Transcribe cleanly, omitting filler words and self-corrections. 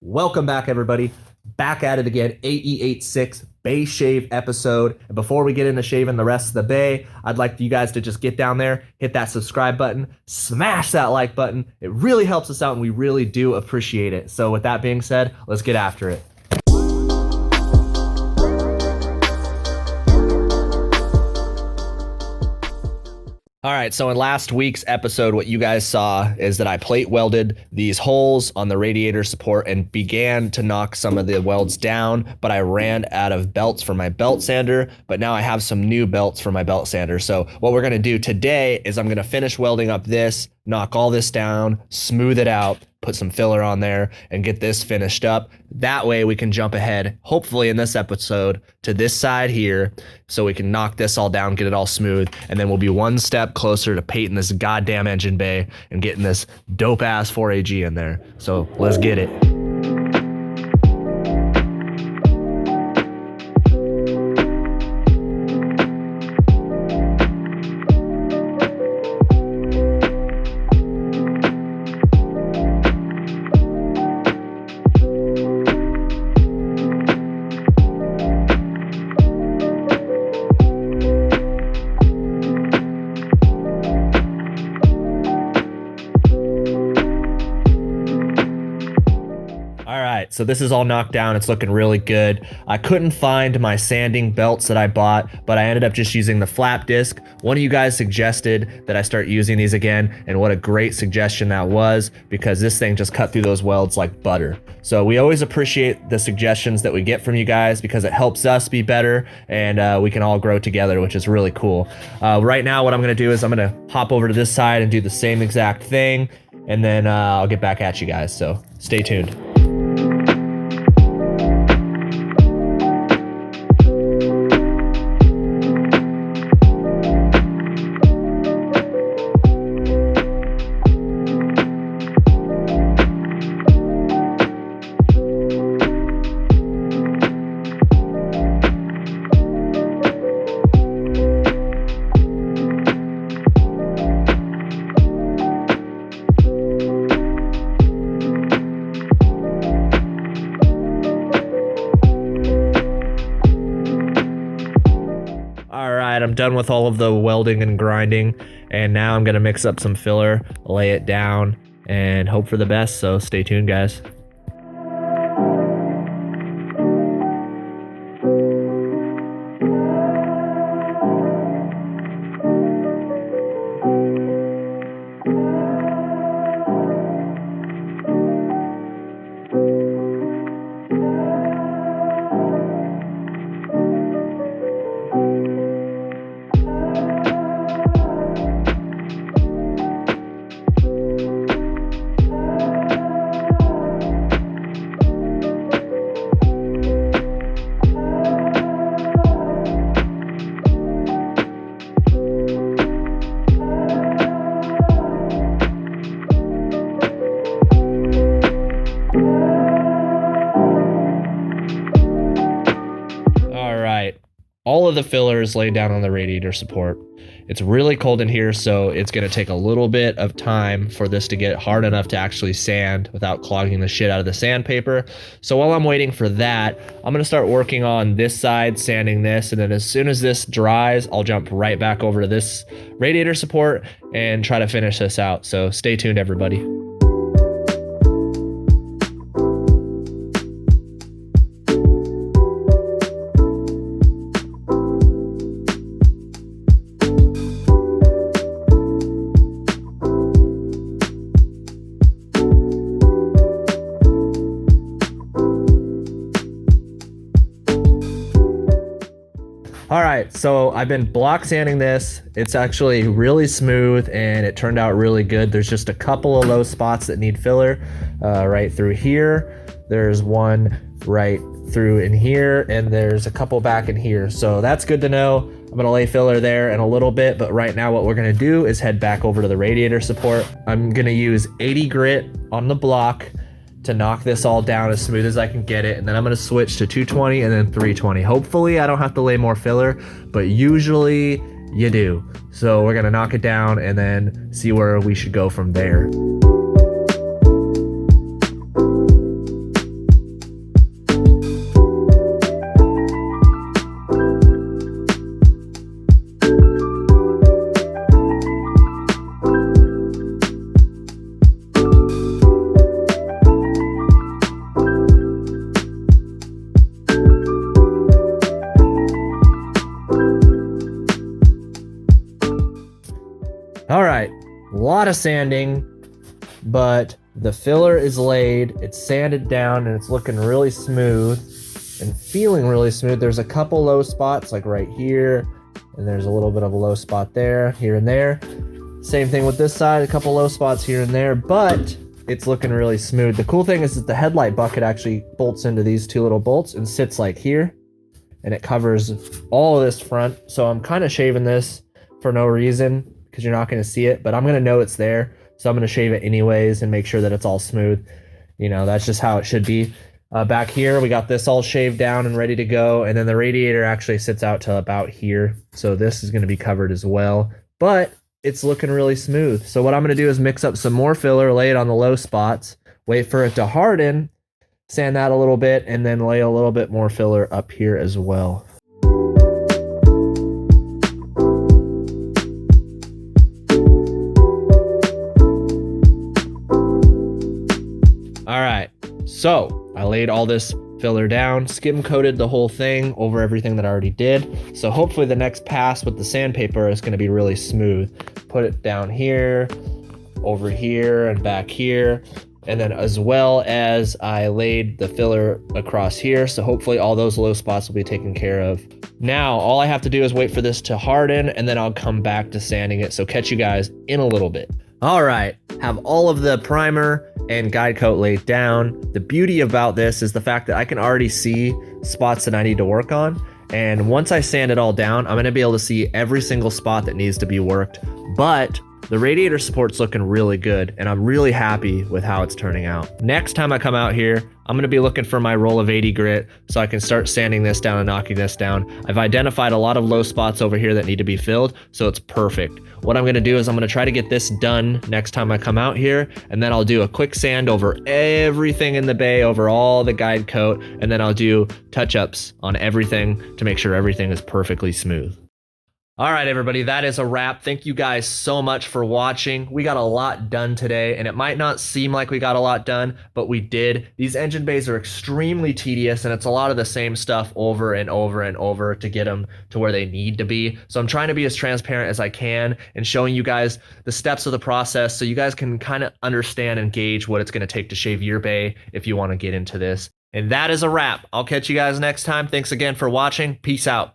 Welcome back, everybody. Back at it again, AE86 bay shave episode. And before we get into shaving the rest of the bay, I'd like you guys to just get down there, hit that subscribe button, smash that like button. It really helps us out and we really do appreciate it. So with that being said, let's get after it. All right, so in last week's episode, what you guys saw is that I plate welded these holes on the radiator support and began to knock some of the welds down, but I ran out of belts for my belt sander, but now I have some new belts for my belt sander. So what we're gonna do today is I'm gonna finish welding up this, knock all this down, smooth it out, put some filler on there, and get this finished up. That way we can jump ahead, hopefully in this episode, to this side here, so we can knock this all down, get it all smooth, and then we'll be one step closer to painting this goddamn engine bay and getting this dope-ass 4AG in there. So let's get it. So this is all knocked down. It's looking really good. I couldn't find my sanding belts that I bought, but I ended up just using the flap disc. One of you guys suggested that I start using these again, and what a great suggestion that was, because this thing just cut through those welds like butter. So we always appreciate the suggestions that we get from you guys because it helps us be better and we can all grow together, which is really cool. Right now what I'm gonna do is I'm gonna hop over to this side and do the same exact thing, and then I'll get back at you guys, so stay tuned. I'm done with all of the welding and grinding, and now I'm gonna mix up some filler, lay it down, and hope for the best, so stay tuned, guys. All of the filler is laid down on the radiator support. It's really cold in here, so it's gonna take a little bit of time for this to get hard enough to actually sand without clogging the shit out of the sandpaper. So while I'm waiting for that, I'm gonna start working on this side, sanding this, and then as soon as this dries, I'll jump right back over to this radiator support and try to finish this out. So stay tuned, everybody. All right, so I've been block sanding this. It's actually really smooth and it turned out really good. There's just a couple of low spots that need filler right through here. There's one right through in here, and there's a couple back in here. So that's good to know. I'm gonna lay filler there in a little bit, but right now what we're gonna do is head back over to the radiator support. I'm gonna use 80 grit on the block to knock this all down as smooth as I can get it, and then I'm gonna switch to 220 and then 320. Hopefully I don't have to lay more filler, but usually you do. So we're gonna knock it down and then see where we should go from there. lot of sanding, but the filler is laid, it's sanded down, and it's looking really smooth and feeling really smooth. There's a couple low spots like right here, and there's a little bit of a low spot there, here and there. Same thing with this side, a couple low spots here and there, but it's looking really smooth. The cool thing is that the headlight bucket actually bolts into these two little bolts and sits like here, and it covers all of this front. So I'm kind of shaving this for no reason because you're not going to see it, but I'm going to know it's there. So I'm going to shave it anyways and make sure that it's all smooth. You know, that's just how it should be. Back here, we got this all shaved down and ready to go. And then the radiator actually sits out to about here. So this is going to be covered as well, but it's looking really smooth. So what I'm going to do is mix up some more filler, lay it on the low spots, wait for it to harden, sand that a little bit, and then lay a little bit more filler up here as well. All right, so I laid all this filler down, skim coated the whole thing over everything that I already did. So hopefully the next pass with the sandpaper is going to be really smooth. Put it down here, over here, and back here. And then as well as I laid the filler across here. So hopefully all those low spots will be taken care of. Now, all I have to do is wait for this to harden, and then I'll come back to sanding it. So catch you guys in a little bit. All right, have all of the primer and guide coat laid down. The beauty about this is the fact that I can already see spots that I need to work on. And once I sand it all down, I'm gonna be able to see every single spot that needs to be worked. But the radiator support's looking really good, and I'm really happy with how it's turning out. Next time I come out here, I'm gonna be looking for my roll of 80 grit so I can start sanding this down and knocking this down. I've identified a lot of low spots over here that need to be filled, so it's perfect. What I'm gonna do is I'm gonna try to get this done next time I come out here, and then I'll do a quick sand over everything in the bay, over all the guide coat, and then I'll do touch-ups on everything to make sure everything is perfectly smooth. All right, everybody, that is a wrap. Thank you guys so much for watching. We got a lot done today, and it might not seem like we got a lot done, but we did. These engine bays are extremely tedious, and it's a lot of the same stuff over and over and over to get them to where they need to be. So I'm trying to be as transparent as I can and showing you guys the steps of the process so you guys can kind of understand and gauge what it's going to take to shave your bay if you want to get into this. And that is a wrap. I'll catch you guys next time. Thanks again for watching. Peace out.